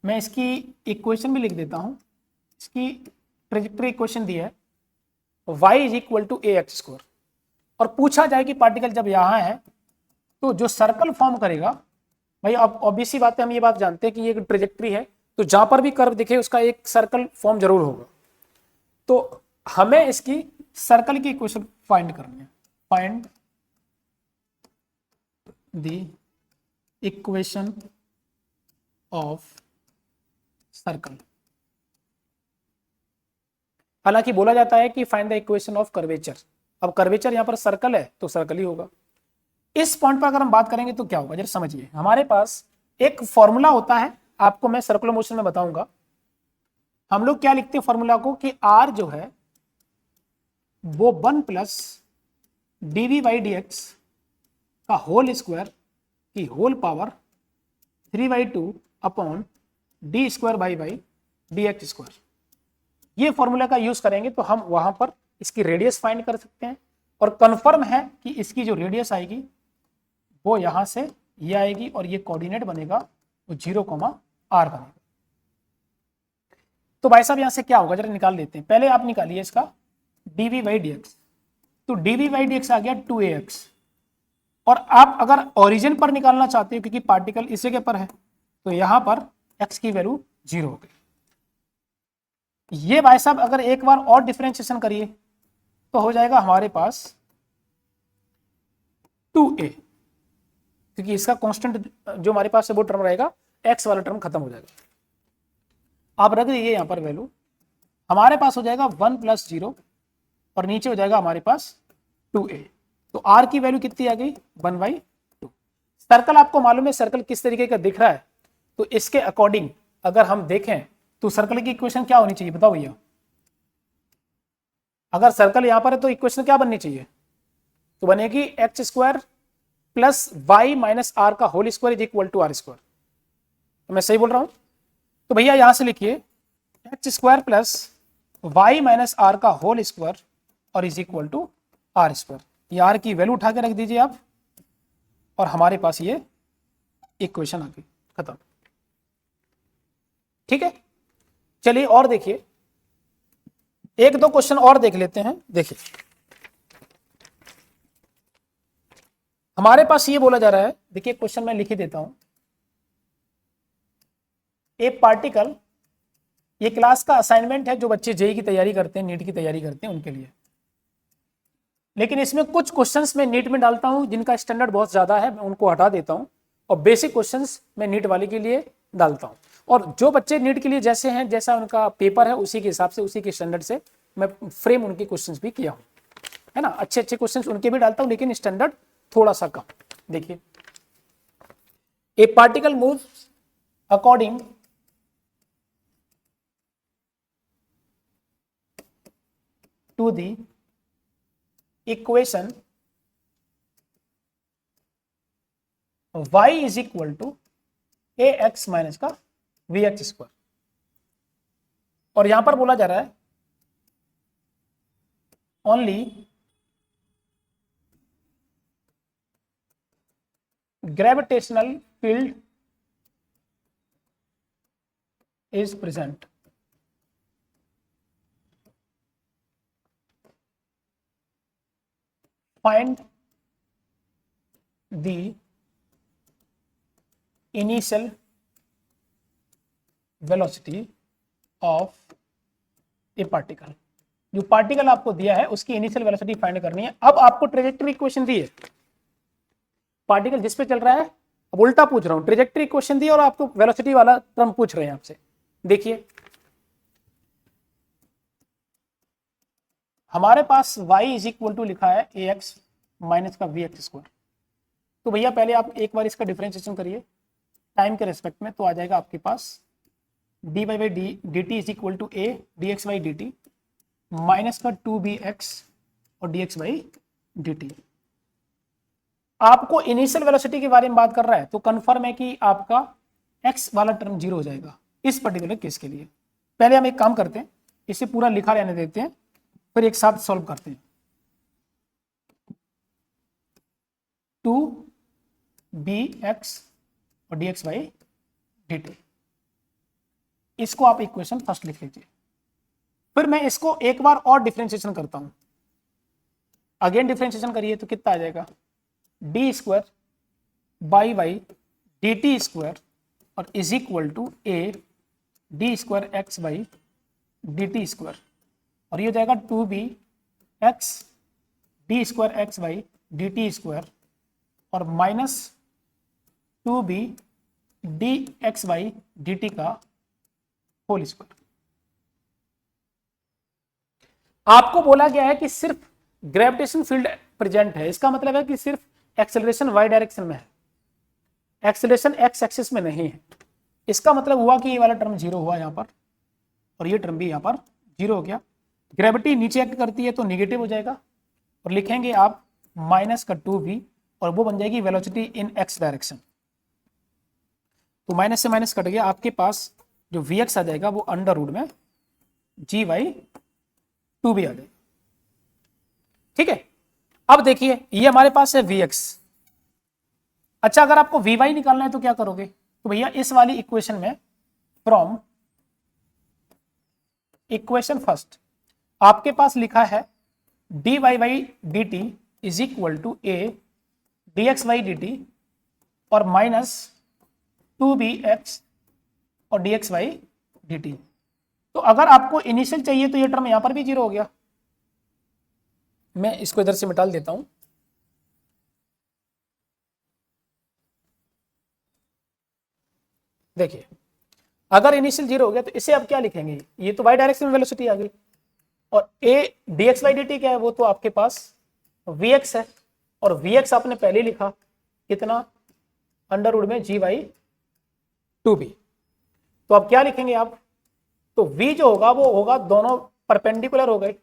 मैं इसकी इक्वेशन भी लिख देता हूं, इसकी ट्रेजेक्ट्री इक्वेशन दी है y is equal to a x square, और पूछा जाए कि पार्टिकल जब यहाँ है तो जो सर्कल फॉर्म करेगा, भाई अब ऑब्वियसली बात है, हम ये बात जानते हैं कि ये एक ट्रेजेक्ट्री है, तो जहां पर भी कर्व दिखे उसका एक सर्कल फॉर्म जरूर होगा। तो हमें इसकी सर्कल की इक्वेशन फाइंड करनी है। Find the equation of circle. हालांकि बोला जाता है कि find the equation of curvature, अब कर्वेचर यहां पर सर्कल है तो सर्कल ही होगा। इस पॉइंट पर अगर हम बात करेंगे तो क्या होगा, जरा समझिए। हमारे पास एक फॉर्मूला होता है, आपको मैं सर्कुलर मोशन में बताऊंगा। हम लोग क्या लिखते हैं फॉर्मूला को कि आर जो है वो 1 plus dv by d x का होल स्क्वायर की whole power 3/2 upon d square by d x square. ये फॉर्मूला का यूज करेंगे तो हम वहां पर इसकी रेडियस फाइंड कर सकते हैं, और कंफर्म है कि इसकी जो रेडियस आएगी वो यहां से ये आएगी, और ये कोऑर्डिनेट बनेगा वो 0,r बनेगा। तो भाई साहब यहां से क्या होगा, जरा निकाल लेते हैं। पहले आप निकालिए इसका dv बाई डी एक्स, तो dv बाई डी एक्स आ गया 2ax, और आप अगर ओरिजिन पर निकालना चाहते हो क्योंकि पार्टिकल इस जगह पर है, तो यहां पर x की वैल्यू 0 हो गई। ये भाई साहब अगर एक बार और डिफरेंशिएशन करिए तो हो जाएगा हमारे पास 2a, क्योंकि इसका कांस्टेंट जो हमारे पास है वो टर्म रहेगा, x वाला टर्म खत्म हो जाएगा। आप रख दीजिए यहां पर वैल्यू, हमारे पास हो जाएगा 1 प्लस 0 और नीचे हो जाएगा हमारे पास 2a। तो r की वैल्यू कितनी आ गई 1/2। सर्कल आपको मालूम है सर्कल किस तरीके का दिख रहा है, तो इसके अकॉर्डिंग अगर हम देखें तो सर्कल की इक्वेशन क्या होनी चाहिए बताओ भैया। अगर सर्कल यहां पर है तो इक्वेशन क्या बननी चाहिए, तो बनेगी X square plus Y minus are का whole square is equal to are square. तो मैं सही बोल रहा हूं, तो भैया यहां से लिखिए x square plus Y minus are का होल स्क्वायर और is equal to are square. ये आर की वैल्यू उठा के रख दीजिए आप, और हमारे पास ये इक्वेशन आ गई, खत्म। ठीक है, चलिए और देखिए, एक दो क्वेश्चन और देख लेते हैं। देखिए हमारे पास ये बोला जा रहा है, देखिए क्वेश्चन मैं लिख ही देता हूं। ए पार्टिकल, ये क्लास का असाइनमेंट है जो बच्चे जेई की तैयारी करते हैं, नीट की तैयारी करते हैं उनके लिए, लेकिन इसमें कुछ क्वेश्चंस मैं नीट में डालता हूं जिनका स्टैंडर्ड बहुत ज्यादा है, मैं उनको हटा देता हूं, और बेसिक क्वेश्चंस मैं नीट वाले के लिए डालता हूं। और जो बच्चे नीट के लिए जैसे हैं, जैसा उनका पेपर है उसी के हिसाब से, उसी के स्टैंडर्ड से मैं फ्रेम उनके क्वेश्चंस भी किया हूं, है ना। अच्छे अच्छे क्वेश्चंस उनके भी डालता हूं, लेकिन स्टैंडर्ड थोड़ा सा कम। देखिए, a particle move according to the equation y is equal to a x minus का वी एक्स स्क्वायर, और यहां पर बोला जा रहा है only gravitational field is present. Find the initial velocity of a particle. जो पार्टिकल आपको दिया है उसकी इनिशियल वेलोसिटी फाइंड करनी है। अब आपको ट्रेजेक्टरी इक्वेशन दी है, पार्टिकल जिस पे चल रहा है, अब उल्टा पूछ रहा हूं, ट्रेजेक्टरी इक्वेशन दी है और आपको वेलोसिटी वाला टर्म पूछ रहे हैं आपसे। देखिए हमारे पास y इज इक्वल टू लिखा है ए एक्स माइनस का वी एक्स स्क्वायर। तो भैया पहले आप एक बार इसका डिफरेंशिएशन करिए टाइम के रेस्पेक्ट में, तो आ जाएगा आपके पास d Y by D t is equal to a d x by D t minus का 2bx और d x by D t. आपको इनिशियल वेलोसिटी के बारे में बात कर रहा है, तो कंफर्म है कि आपका x वाला टर्म 0 हो जाएगा इस पर्टिकुलर केस के लिए। पहले हम एक काम करते हैं, इसे पूरा लिखा रहने देते हैं, फिर एक साथ सॉल्व करते हैं। 2bx और dx बाई dt, इसको आप इक्वेशन फर्स्ट लिख लीजिए। फिर मैं इसको एक बार और डिफरेंशिएशन करता हूं, अगेन डिफरेंशिएशन करिए तो कितना आ जाएगा, d square by y d t square और is equal to a d square x by D t square, और ये हो जाएगा 2b x d square x by D t square और minus 2b d x by D t का whole square. आपको बोला गया है कि सिर्फ ग्रेविटेशन फील्ड प्रेजेंट है, इसका मतलब है कि सिर्फ एक्सेलरेशन वाई डायरेक्शन में है, एक्सेलरेशन एक्स एक्सिस में नहीं है। इसका मतलब हुआ कि ये वाला टर्म जीरो हुआ यहाँ पर और ये टर्म भी यहाँ पर जीरो हो गया। ग्रेविटी नीचे एक्ट करती है तो निगेटिव हो जाएगा और लिखेंगे आप माइनस का 2v और वो बन जाएगी वेलोसिटी इन एक्स डायरेक्शन। तो माइनस से माइनस कट गया, आपके पास जो vx आ जाएगा वो अंडर रूट में जी वाई 2b आ जाएगा। ठीक है, अब देखिए ये हमारे पास है vx। अच्छा, अगर आपको vy निकालना है तो क्या करोगे, तो भैया इस वाली इक्वेशन में फ्रॉम इक्वेशन फर्स्ट आपके पास लिखा है d Y by D t is equal to a d x by D T और माइनस 2bx और dx बाई dt। तो अगर आपको इनिशियल चाहिए तो ये टर्म यहां पर भी जीरो हो गया। मैं इसको इधर से मिटा देता हूं, देखिए अगर इनिशियल जीरो हो गया तो इसे अब क्या लिखेंगे, ये तो y डायरेक्शन में वेलोसिटी आ गई और a dx बाई dt क्या है, वो तो आपके पास vx है और vx आपने पहले लिखा कितना, अंडर रूट में g बाई 2b। तो अब क्या लिखेंगे आप, तो v जो होगा वो होगा, दोनों परपेंडिकुलर हो गए,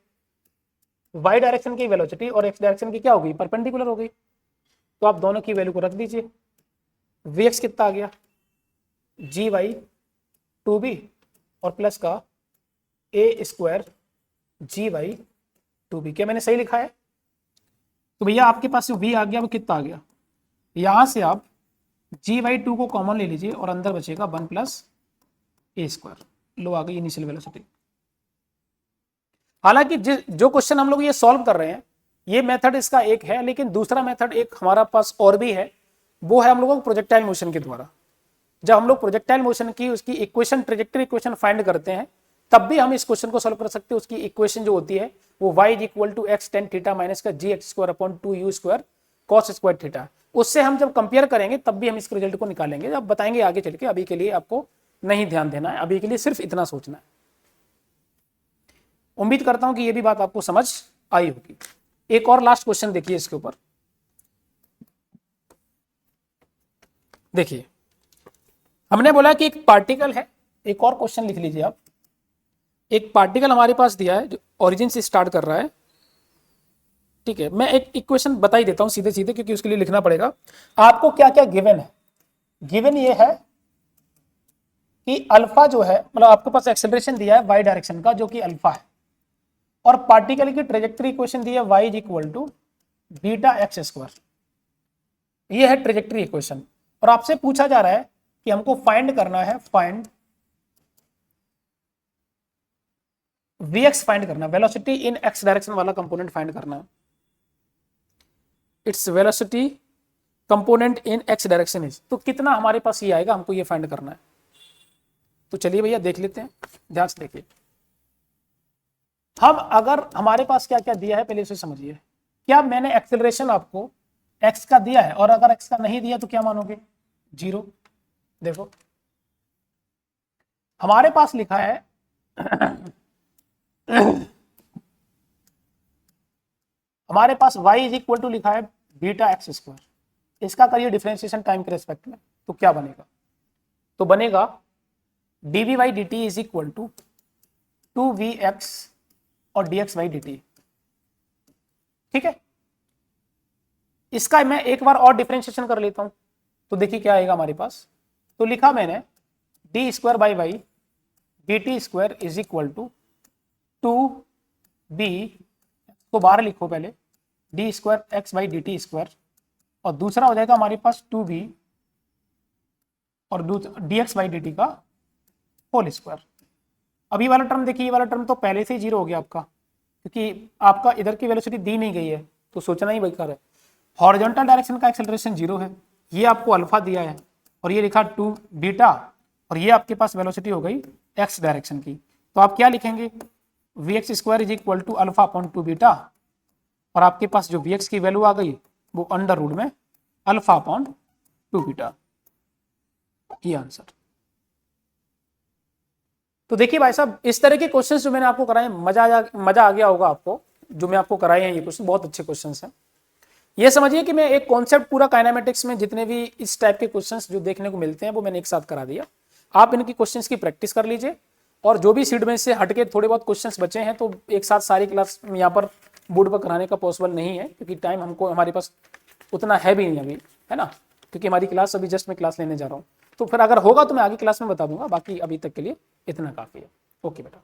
y डायरेक्शन की वेलोसिटी और x डायरेक्शन की क्या हो गई, परपेंडिकुलर हो गई। तो आप दोनों की वैल्यू को रख दीजिए, vx कितना आ गया g बाई 2b और प्लस का a square g by 2b। क्या मैंने सही लिखा है? तो भैया आपके पास जो v आ गया वो कितना आ गया, यहां से आप g बाई 2 को कॉमन ले लीजिए और अंदर बचेगा 1 प्लस ए स्क्वायर। लो आ गई इनिशियल वेलोसिटी। हालांकि जो क्वेश्चन हम लोग ये सॉल्व कर रहे हैं ये मेथड इसका एक है, लेकिन दूसरा मेथड एक हमारा पास और भी है, वो है हम लोगों को प्रोजेक्टाइल मोशन के द्वारा। जब हम लोग प्रोजेक्टाइल मोशन की उसकी इक्वेशन, ट्रेजेक्टरी इक्वेशन फाइंड करते हैं, तब भी हम इस क्वेश्चन को सॉल्व कर सकते हैं। उसकी इक्वेशन जो होती है वो y is equal to x tan theta minus का g x square upon 2u square cos square theta. उससे हम जब कंपेयर करेंगे तब भी हम इस रिजल्ट को निकालेंगे, जब बताएंगे आगे चल के। अभी के लिए आपको नहीं ध्यान देना है, अभी के लिए सिर्फ इतना सोचना है। उम्मीद करता हूं कि ये भी बात आपको समझ आई होगी। एक और लास्ट क्वेश्चन देखिए इसके ऊपर। देखिए हमने बोला कि एक पार्टिकल है, एक और क्वेश्चन लिख लीजिए आप। एक पार्टिकल हमारे पास दिया है जो ओरिजिन से स्टार्ट कर रहा है, ठीक है। मैं एक इक्वेशन बता ही देता हूं सीधे सीधे, क्योंकि उसके लिए लिखना पड़ेगा। आपको क्या क्या गिवन है, गिवन ये है कि अल्फा जो है, मतलब आपके पास एक्सेलरेशन दिया है y डायरेक्शन का जो कि अल्फा है, और पार्टिकल की ट्रेजेक्टरी इक्वेशन दी है y is equal to beta x square. ये है ट्रेजेक्टरी इक्वेशन, और आपसे पूछा जा रहा है कि हमको फाइंड करना है, फाइंड vx फाइंड करना, वेलोसिटी इन एक्स डायरेक्शन वाला कंपोनेंट फाइंड करना है। Its velocity component in x direction is, तो कितना हमारे पास ये आएगा, हमको ये फाइंड करना है। तो चलिए भैया देख लेते हैं, ध्यान से देखिए। हम अगर हमारे पास क्या क्या दिया है पहले इसे समझिए। क्या मैंने एक्सेलरेशन आपको x का दिया है, और अगर x का नहीं दिया तो क्या मानोगे, जीरो। देखो हमारे पास लिखा है हमारे पास y इज इक्वल टू लिखा है बीटा एक्स स्क्वायर। इसका करिए डिफरेंशिएशन टाइम के रेस्पेक्ट में, तो क्या बनेगा, तो बनेगा dv by dt is equal to 2vx और dx बाई dt। ठीक है, इसका मैं एक बार और डिफरेंशिएशन कर लेता हूं, तो देखिए क्या आएगा हमारे पास। तो लिखा मैंने d square by y d t square is equal to 2b को बाहर लिखो पहले, d square x by D t square, और दूसरा हो जाएगा हमारे पास 2b और d x by D t का होल स्क्वायर। अब ये वाला टर्म देखिए, ये वाला टर्म तो पहले से ही जीरो हो गया आपका, क्योंकि आपका इधर की वेलोसिटी दी नहीं गई है, तो सोचना ही बेकार है। हॉरिजॉन्टल डायरेक्शन का एक्सेलरेशन 0 है, ये आपको अल्फा दिया है और ये लिखा 2 बीटा, और ये आपके पास वेलोसिटी हो गई एक्स डायरेक्शन की। तो आप क्या लिखेंगे, vx square is equal to alpha upon 2 beta, और आपके पास जो vx की वैल्यू आ गई वो अंडर रूट में अल्फा अपॉन 2 बीटा, ये आंसर। तो देखिए भाई साहब, इस तरह के क्वेश्चंस जो मैंने आपको कराए, मजा आ गया होगा आपको। जो मैं आपको कराए हैं ये क्वेश्चन बहुत अच्छे क्वेश्चंस हैं। ये समझिए कि मैं एक कॉन्सेप्ट पूरा काइनेमेटिक्स में जितने भी इस टाइप के क्वेश्चंस जो देखने को मिलते हैं वो मैंने एक साथ करा दिया। आप इनकी क्वेश्चंस की प्रैक्टिस कर लीजिए, और जो भी सीट में से हटके थोड़े बहुत क्वेश्चंस बचे हैं तो एक साथ सारी क्लास यहाँ पर बोर्ड पर कराने का पॉसिबल नहीं है, क्योंकि टाइम हमको हमारे पास उतना है भी नहीं अभी, है ना, क्योंकि हमारी क्लास अभी जस्ट मैं क्लास लेने जा रहा हूँ। तो फिर अगर होगा तो मैं आगे क्लास में बता दूंगा, बाकी अभी तक के लिए इतना काफ़ी है। ओके बेटा।